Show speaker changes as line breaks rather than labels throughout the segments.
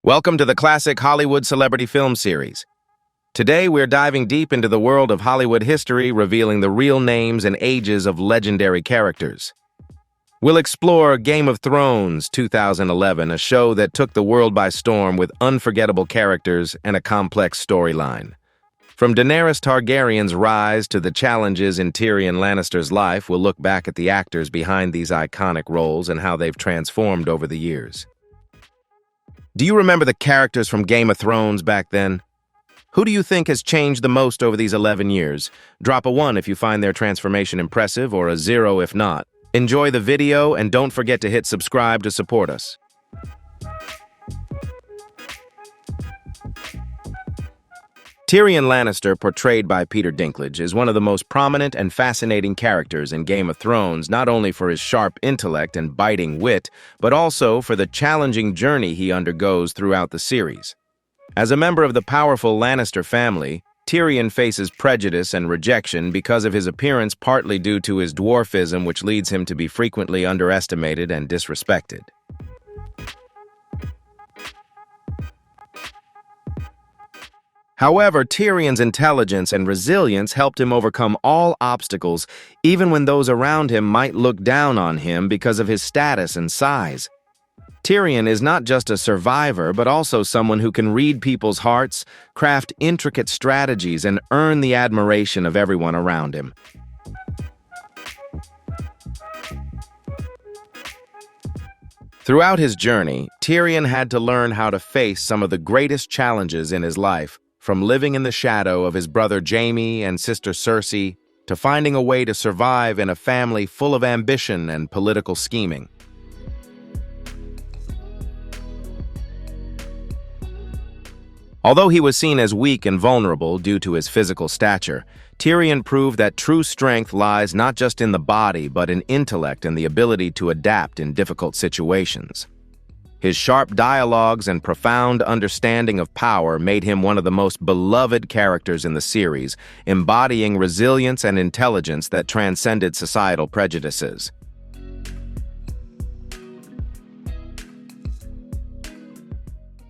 Welcome to the classic Hollywood celebrity film series. Today, we're diving deep into the world of Hollywood history, revealing the real names and ages of legendary characters. We'll explore Game of Thrones 2011, a show that took the world by storm with unforgettable characters and a complex storyline. From Daenerys Targaryen's rise to the challenges in Tyrion Lannister's life, we'll look back at the actors behind these iconic roles and how they've transformed over the years. Do you remember the characters from Game of Thrones back then? Who do you think has changed the most over these 11 years? Drop a 1 if you find their transformation impressive, or a 0 if not. Enjoy the video and don't forget to hit subscribe to support us. Tyrion Lannister, portrayed by Peter Dinklage, is one of the most prominent and fascinating characters in Game of Thrones, not only for his sharp intellect and biting wit, but also for the challenging journey he undergoes throughout the series. As a member of the powerful Lannister family, Tyrion faces prejudice and rejection because of his appearance, partly due to his dwarfism, which leads him to be frequently underestimated and disrespected. However, Tyrion's intelligence and resilience helped him overcome all obstacles, even when those around him might look down on him because of his status and size. Tyrion is not just a survivor, but also someone who can read people's hearts, craft intricate strategies, and earn the admiration of everyone around him. Throughout his journey, Tyrion had to learn how to face some of the greatest challenges in his life, from living in the shadow of his brother Jaime and sister Cersei, to finding a way to survive in a family full of ambition and political scheming. Although he was seen as weak and vulnerable due to his physical stature, Tyrion proved that true strength lies not just in the body, but in intellect and the ability to adapt in difficult situations. His sharp dialogues and profound understanding of power made him one of the most beloved characters in the series, embodying resilience and intelligence that transcended societal prejudices.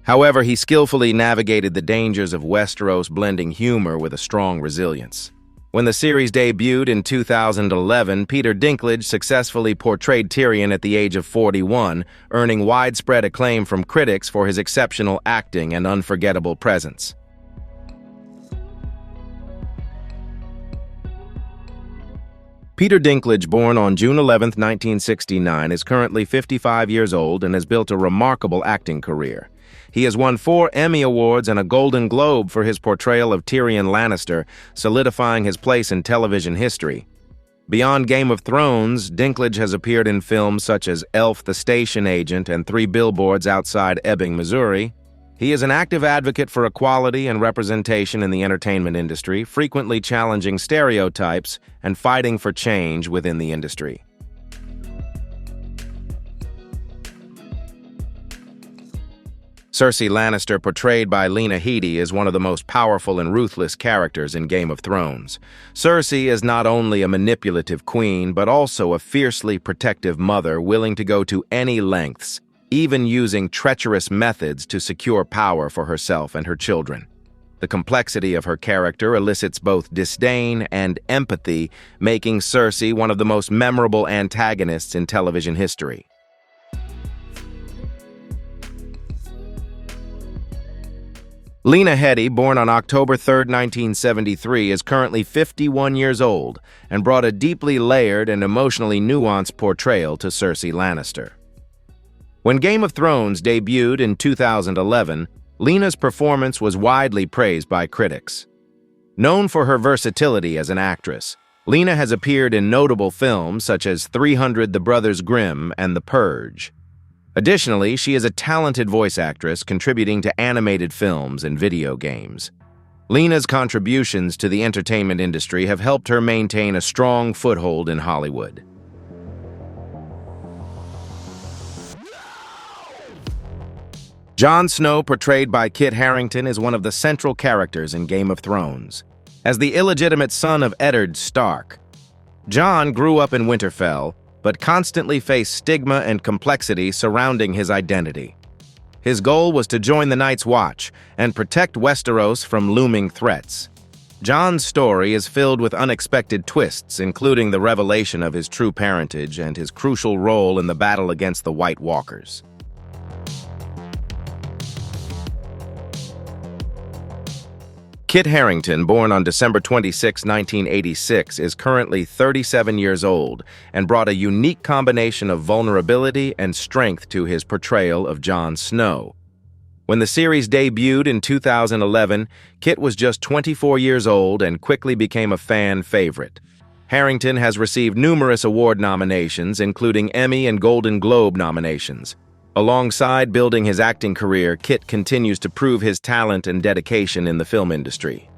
However, he skillfully navigated the dangers of Westeros, blending humor with a strong resilience. When the series debuted in 2011, Peter Dinklage successfully portrayed Tyrion at the age of 41, earning widespread acclaim from critics for his exceptional acting and unforgettable presence. Peter Dinklage, born on June 11, 1969, is currently 55 years old and has built a remarkable acting career. He has won 4 Emmy Awards and a Golden Globe for his portrayal of Tyrion Lannister, solidifying his place in television history. Beyond Game of Thrones, Dinklage has appeared in films such as Elf the Station Agent and 3 Billboards Outside Ebbing, Missouri. He is an active advocate for equality and representation in the entertainment industry, frequently challenging stereotypes and fighting for change within the industry. Cersei Lannister, portrayed by Lena Headey, is one of the most powerful and ruthless characters in Game of Thrones. Cersei is not only a manipulative queen, but also a fiercely protective mother willing to go to any lengths, even using treacherous methods to secure power for herself and her children. The complexity of her character elicits both disdain and empathy, making Cersei one of the most memorable antagonists in television history. Lena Headey, born on October 3, 1973, is currently 51 years old and brought a deeply layered and emotionally nuanced portrayal to Cersei Lannister. When Game of Thrones debuted in 2011, Lena's performance was widely praised by critics. Known for her versatility as an actress, Lena has appeared in notable films such as 300: The Brothers Grimm and The Purge. Additionally, she is a talented voice actress contributing to animated films and video games. Lena's contributions to the entertainment industry have helped her maintain a strong foothold in Hollywood. Jon Snow, portrayed by Kit Harington, is one of the central characters in Game of Thrones. As the illegitimate son of Eddard Stark, Jon grew up in Winterfell, but constantly faced stigma and complexity surrounding his identity. His goal was to join the Night's Watch and protect Westeros from looming threats. Jon's story is filled with unexpected twists, including the revelation of his true parentage and his crucial role in the battle against the White Walkers. Kit Harington, born on December 26, 1986, is currently 37 years old and brought a unique combination of vulnerability and strength to his portrayal of Jon Snow. When the series debuted in 2011, Kit was just 24 years old and quickly became a fan favorite. Harington has received numerous award nominations, including Emmy and Golden Globe nominations. Alongside building his acting career, Kit continues to prove his talent and dedication in the film industry.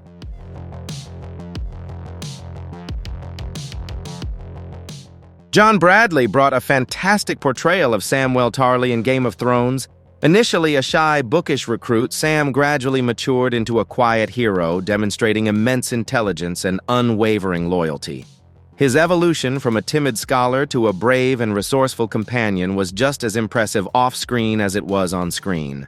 John Bradley brought a fantastic portrayal of Samwell Tarly in Game of Thrones. Initially a shy, bookish recruit, Sam gradually matured into a quiet hero, demonstrating immense intelligence and unwavering loyalty. His evolution from a timid scholar to a brave and resourceful companion was just as impressive off-screen as it was on screen.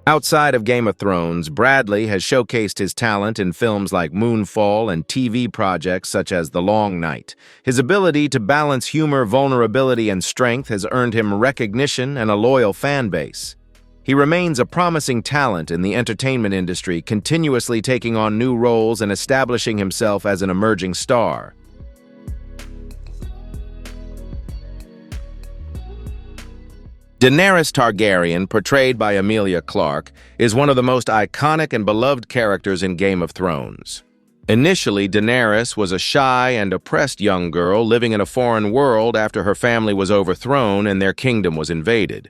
Outside of Game of Thrones, Bradley has showcased his talent in films like Moonfall and TV projects such as The Long Night. His ability to balance humor, vulnerability, and strength has earned him recognition and a loyal fan base. He remains a promising talent in the entertainment industry, continuously taking on new roles and establishing himself as an emerging star. Daenerys Targaryen, portrayed by Emilia Clarke, is one of the most iconic and beloved characters in Game of Thrones. Initially, Daenerys was a shy and oppressed young girl living in a foreign world after her family was overthrown and their kingdom was invaded.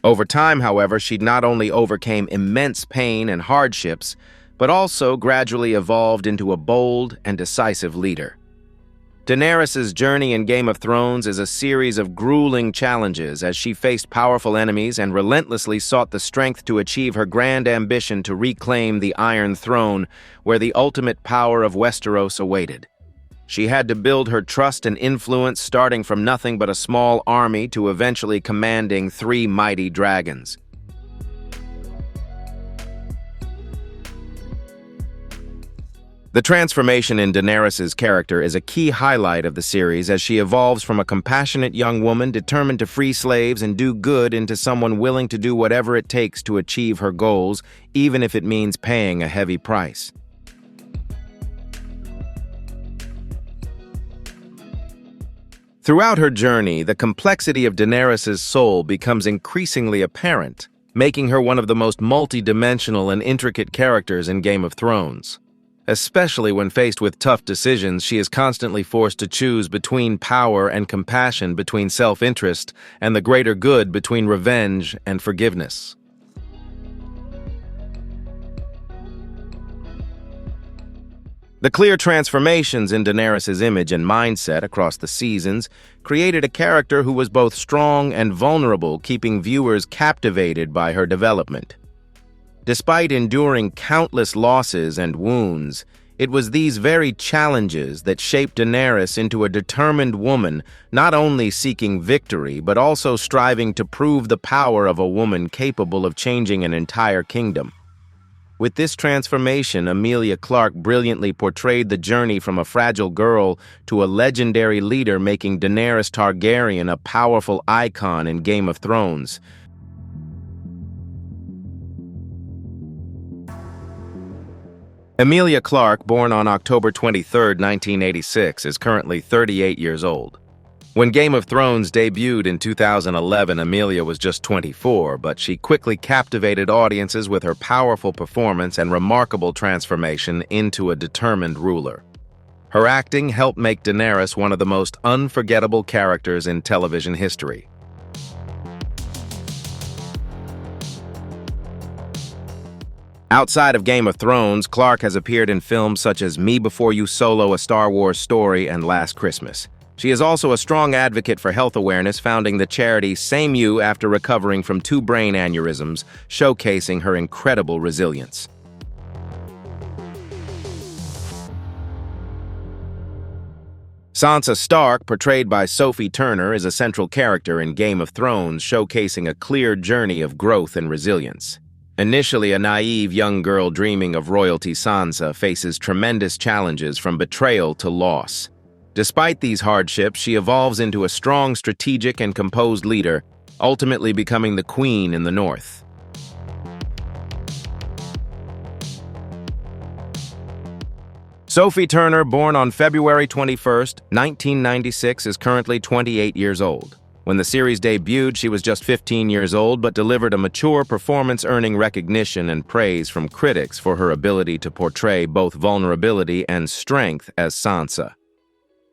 Over time, however, she not only overcame immense pain and hardships, but also gradually evolved into a bold and decisive leader. Daenerys' journey in Game of Thrones is a series of grueling challenges as she faced powerful enemies and relentlessly sought the strength to achieve her grand ambition to reclaim the Iron Throne, where the ultimate power of Westeros awaited. She had to build her trust and influence, starting from nothing but a small army to eventually commanding 3 mighty dragons. The transformation in Daenerys' character is a key highlight of the series as she evolves from a compassionate young woman determined to free slaves and do good into someone willing to do whatever it takes to achieve her goals, even if it means paying a heavy price. Throughout her journey, the complexity of Daenerys' soul becomes increasingly apparent, making her one of the most multidimensional and intricate characters in Game of Thrones. Especially when faced with tough decisions, she is constantly forced to choose between power and compassion, between self-interest and the greater good, between revenge and forgiveness. The clear transformations in Daenerys' image and mindset across the seasons created a character who was both strong and vulnerable, keeping viewers captivated by her development. Despite enduring countless losses and wounds, it was these very challenges that shaped Daenerys into a determined woman, not only seeking victory, but also striving to prove the power of a woman capable of changing an entire kingdom. With this transformation, Emilia Clarke brilliantly portrayed the journey from a fragile girl to a legendary leader, making Daenerys Targaryen a powerful icon in Game of Thrones. Emilia Clarke, born on October 23, 1986, is currently 38 years old. When Game of Thrones debuted in 2011, Emilia was just 24, but she quickly captivated audiences with her powerful performance and remarkable transformation into a determined ruler. Her acting helped make Daenerys one of the most unforgettable characters in television history. Outside of Game of Thrones, Clarke has appeared in films such as Me Before You Solo: A Star Wars Story and Last Christmas. She is also a strong advocate for health awareness, founding the charity Same You after recovering from 2 brain aneurysms, showcasing her incredible resilience. Sansa Stark, portrayed by Sophie Turner, is a central character in Game of Thrones, showcasing a clear journey of growth and resilience. Initially a naive young girl dreaming of royalty, Sansa faces tremendous challenges from betrayal to loss. Despite these hardships, she evolves into a strong, strategic, and composed leader, ultimately becoming the Queen in the North. Sophie Turner, born on February 21, 1996, is currently 28 years old. When the series debuted, she was just 15 years old, but delivered a mature performance, earning recognition and praise from critics for her ability to portray both vulnerability and strength as Sansa.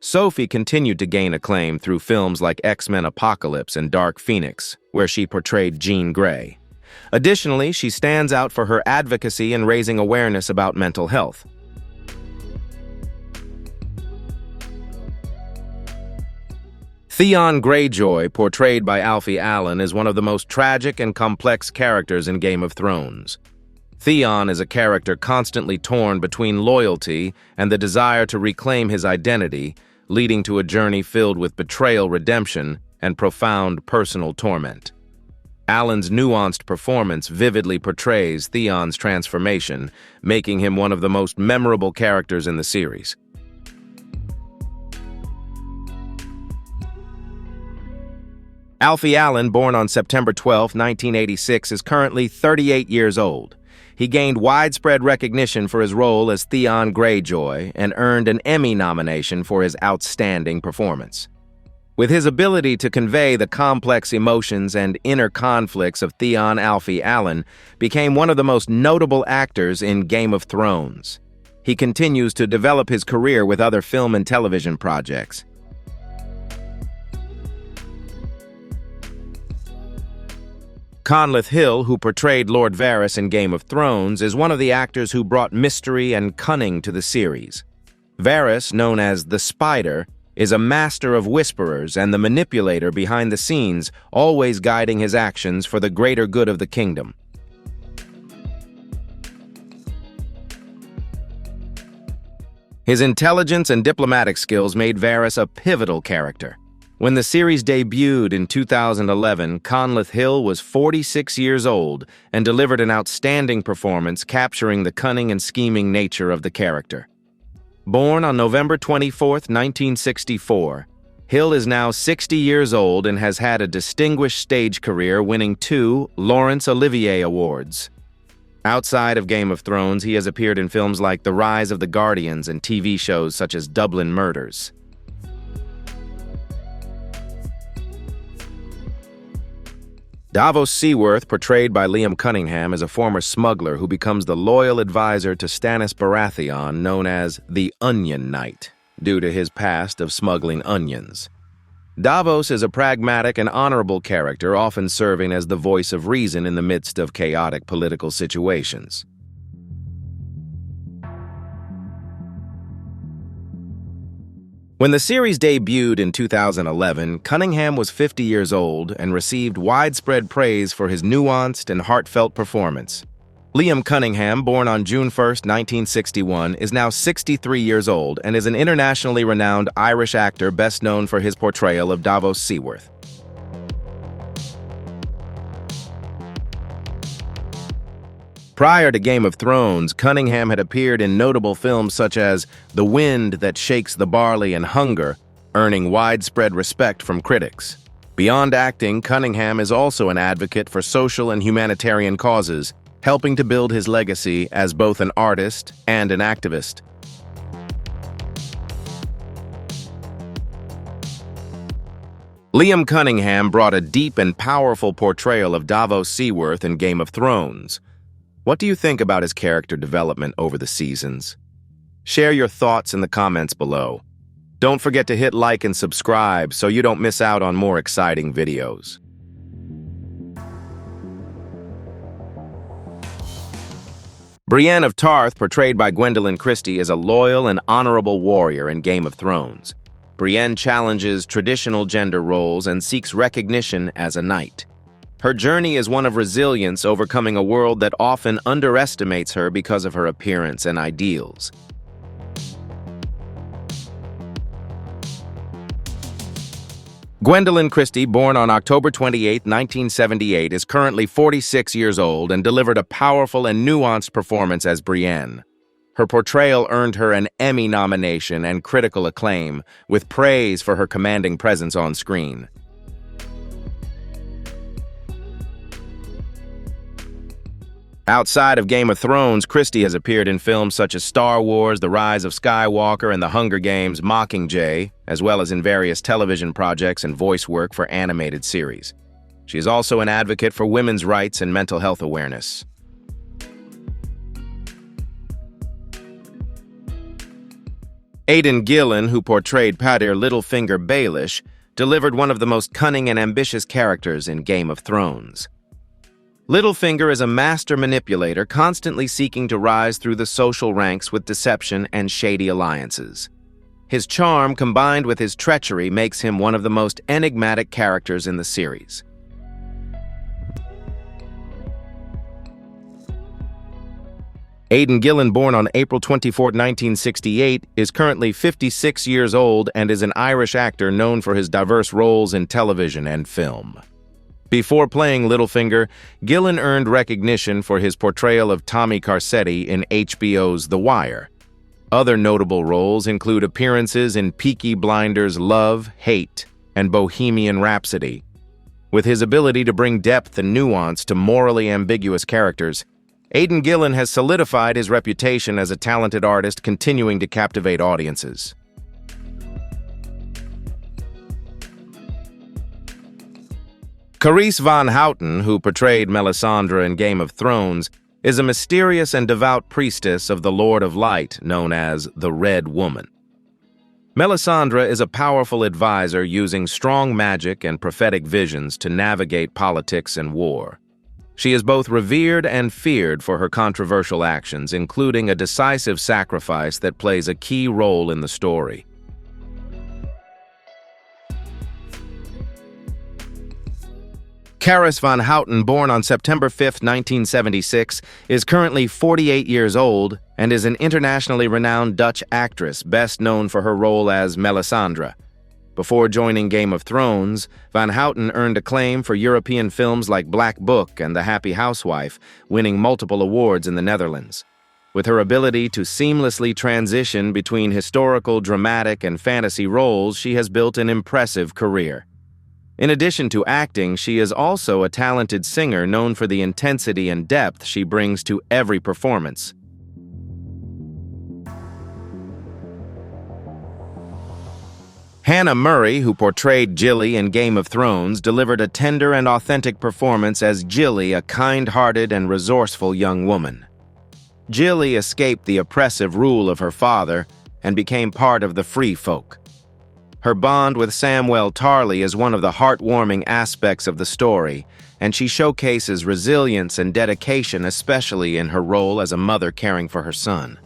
Sophie continued to gain acclaim through films like X-Men Apocalypse and Dark Phoenix, where she portrayed Jean Grey. Additionally, she stands out for her advocacy and raising awareness about mental health. Theon Greyjoy, portrayed by Alfie Allen, is one of the most tragic and complex characters in Game of Thrones. Theon is a character constantly torn between loyalty and the desire to reclaim his identity, leading to a journey filled with betrayal, redemption, and profound personal torment. Allen's nuanced performance vividly portrays Theon's transformation, making him one of the most memorable characters in the series. Alfie Allen, born on September 12, 1986, is currently 38 years old. He gained widespread recognition for his role as Theon Greyjoy and earned an Emmy nomination for his outstanding performance. With his ability to convey the complex emotions and inner conflicts of Theon, Alfie Allen became one of the most notable actors in Game of Thrones. He continues to develop his career with other film and television projects. Conleth Hill, who portrayed Lord Varys in Game of Thrones, is one of the actors who brought mystery and cunning to the series. Varys, known as the Spider, is a master of whisperers and the manipulator behind the scenes, always guiding his actions for the greater good of the kingdom. His intelligence and diplomatic skills made Varys a pivotal character. When the series debuted in 2011, Conleth Hill was 46 years old and delivered an outstanding performance, capturing the cunning and scheming nature of the character. Born on November 24, 1964, Hill is now 60 years old and has had a distinguished stage career, winning 2 Laurence Olivier Awards. Outside of Game of Thrones, he has appeared in films like The Rise of the Guardians and TV shows such as Dublin Murders. Davos Seaworth, portrayed by Liam Cunningham, is a former smuggler who becomes the loyal advisor to Stannis Baratheon, known as the Onion Knight, due to his past of smuggling onions. Davos is a pragmatic and honorable character, often serving as the voice of reason in the midst of chaotic political situations. When the series debuted in 2011, Cunningham was 50 years old and received widespread praise for his nuanced and heartfelt performance. Liam Cunningham, born on June 1, 1961, is now 63 years old and is an internationally renowned Irish actor best known for his portrayal of Davos Seaworth. Prior to Game of Thrones, Cunningham had appeared in notable films such as The Wind That Shakes the Barley and Hunger, earning widespread respect from critics. Beyond acting, Cunningham is also an advocate for social and humanitarian causes, helping to build his legacy as both an artist and an activist. Liam Cunningham brought a deep and powerful portrayal of Davos Seaworth in Game of Thrones. What do you think about his character development over the seasons? Share your thoughts in the comments below. Don't forget to hit like and subscribe so you don't miss out on more exciting videos. Brienne of Tarth, portrayed by Gwendolyn Christie, is a loyal and honorable warrior in Game of Thrones. Brienne challenges traditional gender roles and seeks recognition as a knight. Her journey is one of resilience, overcoming a world that often underestimates her because of her appearance and ideals. Gwendolyn Christie, born on October 28, 1978, is currently 46 years old and delivered a powerful and nuanced performance as Brienne. Her portrayal earned her an Emmy nomination and critical acclaim, with praise for her commanding presence on screen. Outside of Game of Thrones, Christie has appeared in films such as Star Wars, The Rise of Skywalker, and The Hunger Games: Mockingjay, as well as in various television projects and voice work for animated series. She is also an advocate for women's rights and mental health awareness. Aidan Gillen, who portrayed Padir Littlefinger Baelish, delivered one of the most cunning and ambitious characters in Game of Thrones. Littlefinger is a master manipulator, constantly seeking to rise through the social ranks with deception and shady alliances. His charm, combined with his treachery, makes him one of the most enigmatic characters in the series. Aidan Gillen, born on April 24, 1968, is currently 56 years old and is an Irish actor known for his diverse roles in television and film. Before playing Littlefinger, Gillen earned recognition for his portrayal of Tommy Carcetti in HBO's The Wire. Other notable roles include appearances in Peaky Blinders' Love, Hate, and Bohemian Rhapsody. With his ability to bring depth and nuance to morally ambiguous characters, Aidan Gillen has solidified his reputation as a talented artist, continuing to captivate audiences. Carice Van Houten, who portrayed Melisandre in Game of Thrones, is a mysterious and devout priestess of the Lord of Light, known as the Red Woman. Melisandre is a powerful advisor using strong magic and prophetic visions to navigate politics and war. She is both revered and feared for her controversial actions, including a decisive sacrifice that plays a key role in the story. Carice Van Houten, born on September 5, 1976, is currently 48 years old and is an internationally renowned Dutch actress, best known for her role as Melisandre. Before joining Game of Thrones, Van Houten earned acclaim for European films like Black Book and The Happy Housewife, winning multiple awards in the Netherlands. With her ability to seamlessly transition between historical, dramatic, and fantasy roles, she has built an impressive career. In addition to acting, she is also a talented singer known for the intensity and depth she brings to every performance. Hannah Murray, who portrayed Gilly in Game of Thrones, delivered a tender and authentic performance as Gilly, a kind-hearted and resourceful young woman. Gilly escaped the oppressive rule of her father and became part of the free folk. Her bond with Samwell Tarly is one of the heartwarming aspects of the story, and she showcases resilience and dedication, especially in her role as a mother caring for her son.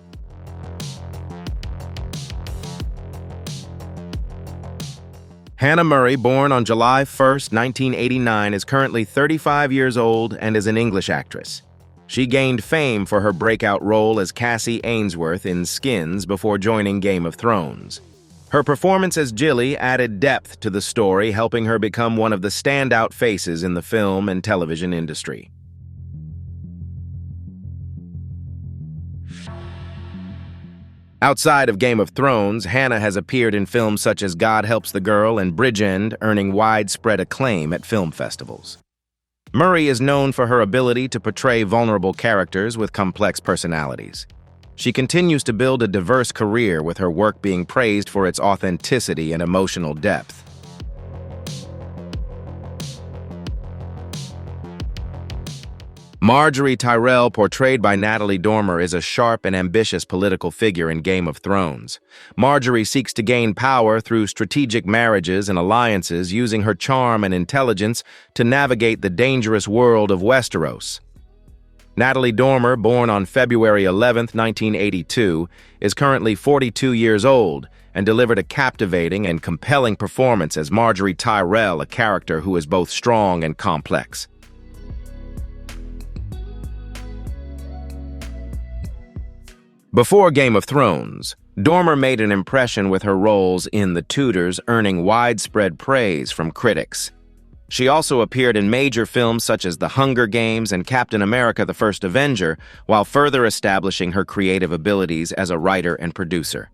Hannah Murray, born on July 1, 1989, is currently 35 years old and is an English actress. She gained fame for her breakout role as Cassie Ainsworth in Skins before joining Game of Thrones. Her performance as Gilly added depth to the story, helping her become one of the standout faces in the film and television industry. Outside of Game of Thrones, Hannah has appeared in films such as God Helps the Girl and Bridgend, earning widespread acclaim at film festivals. Murray is known for her ability to portray vulnerable characters with complex personalities. She continues to build a diverse career, with her work being praised for its authenticity and emotional depth. Marjorie Tyrell, portrayed by Natalie Dormer, is a sharp and ambitious political figure in Game of Thrones. Marjorie seeks to gain power through strategic marriages and alliances, using her charm and intelligence to navigate the dangerous world of Westeros. Natalie Dormer, born on February 11, 1982, is currently 42 years old and delivered a captivating and compelling performance as Marjorie Tyrell, a character who is both strong and complex. Before Game of Thrones, Dormer made an impression with her roles in The Tudors, earning widespread praise from critics. She also appeared in major films such as The Hunger Games and Captain America: The First Avenger, while further establishing her creative abilities as a writer and producer.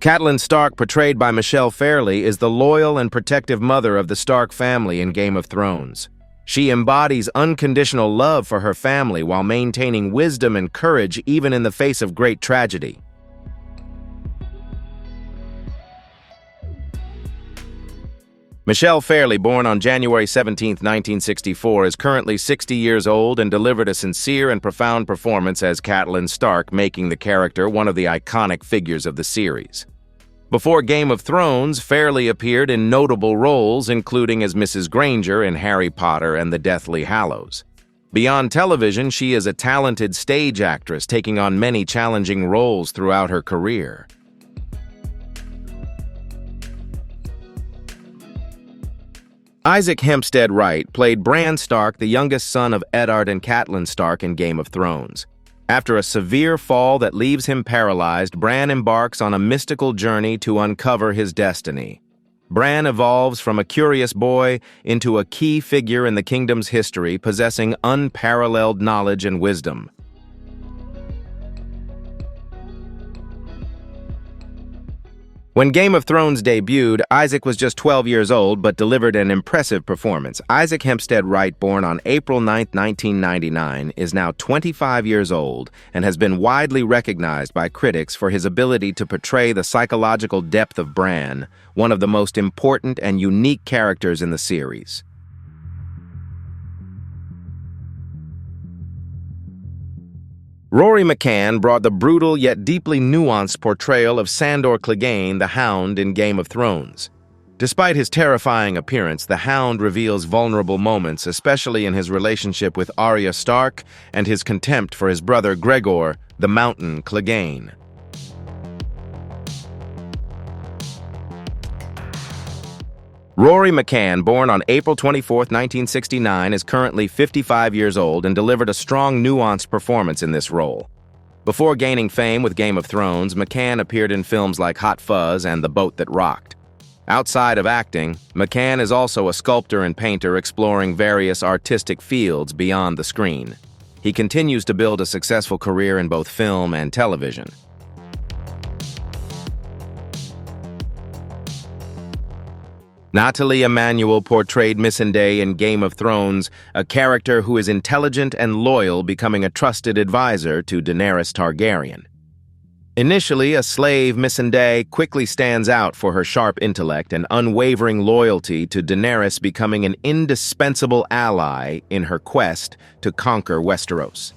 Catelyn Stark, portrayed by Michelle Fairley, is the loyal and protective mother of the Stark family in Game of Thrones. She embodies unconditional love for her family while maintaining wisdom and courage even in the face of great tragedy. Michelle Fairley, born on January 17, 1964, is currently 60 years old and delivered a sincere and profound performance as Catelyn Stark, making the character one of the iconic figures of the series. Before Game of Thrones, Fairley appeared in notable roles, including as Mrs. Granger in Harry Potter and the Deathly Hallows. Beyond television, she is a talented stage actress, taking on many challenging roles throughout her career. Isaac Hempstead Wright played Bran Stark, the youngest son of Eddard and Catelyn Stark in Game of Thrones. After a severe fall that leaves him paralyzed, Bran embarks on a mystical journey to uncover his destiny. Bran evolves from a curious boy into a key figure in the kingdom's history, possessing unparalleled knowledge and wisdom. When Game of Thrones debuted, Isaac was just 12 years old but delivered an impressive performance. Isaac Hempstead Wright, born on April 9, 1999, is now 25 years old and has been widely recognized by critics for his ability to portray the psychological depth of Bran, one of the most important and unique characters in the series. Rory McCann brought the brutal yet deeply nuanced portrayal of Sandor Clegane, the Hound, in Game of Thrones. Despite his terrifying appearance, the Hound reveals vulnerable moments, especially in his relationship with Arya Stark and his contempt for his brother Gregor, the Mountain Clegane. Rory McCann, born on April 24, 1969, is currently 55 years old and delivered a strong, nuanced performance in this role. Before gaining fame with Game of Thrones, McCann appeared in films like Hot Fuzz and The Boat That Rocked. Outside of acting, McCann is also a sculptor and painter exploring various artistic fields beyond the screen. He continues to build a successful career in both film and television. Nathalie Emmanuel portrayed Missandei in Game of Thrones, a character who is intelligent and loyal, becoming a trusted advisor to Daenerys Targaryen. Initially a slave, Missandei quickly stands out for her sharp intellect and unwavering loyalty to Daenerys, becoming an indispensable ally in her quest to conquer Westeros.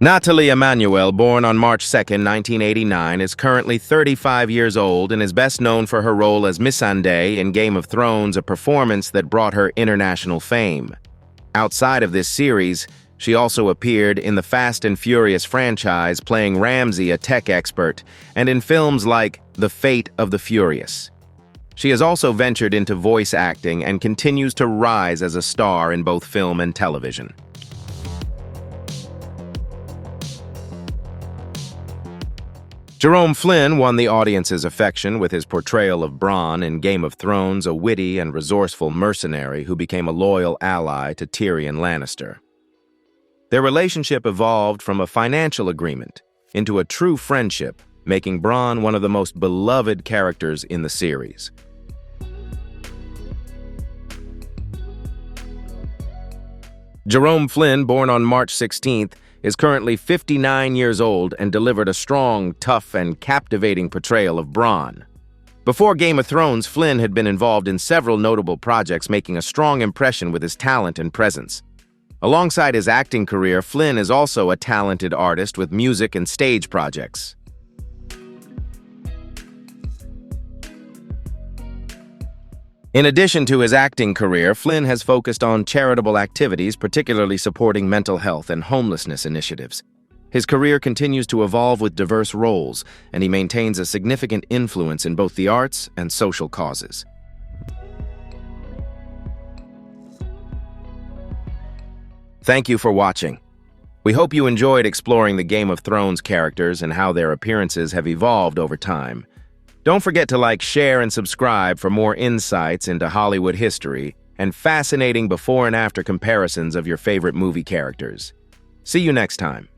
Nathalie Emmanuel, born on March 2, 1989, is currently 35 years old and is best known for her role as Missandei in Game of Thrones, a performance that brought her international fame. Outside of this series, she also appeared in the Fast and Furious franchise, playing Ramsay, a tech expert, and in films like The Fate of the Furious. She has also ventured into voice acting and continues to rise as a star in both film and television. Jerome Flynn won the audience's affection with his portrayal of Bronn in Game of Thrones, a witty and resourceful mercenary who became a loyal ally to Tyrion Lannister. Their relationship evolved from a financial agreement into a true friendship, making Bronn one of the most beloved characters in the series. Jerome Flynn, born on March 16th, is currently 59 years old and delivered a strong, tough, and captivating portrayal of Bronn. Before Game of Thrones, Flynn had been involved in several notable projects, making a strong impression with his talent and presence. Alongside his acting career, Flynn is also a talented artist with music and stage projects. In addition to his acting career, Flynn has focused on charitable activities, particularly supporting mental health and homelessness initiatives. His career continues to evolve with diverse roles, and he maintains a significant influence in both the arts and social causes. Thank you for watching. We hope you enjoyed exploring the Game of Thrones characters and how their appearances have evolved over time. Don't forget to like, share, and subscribe for more insights into Hollywood history and fascinating before and after comparisons of your favorite movie characters. See you next time.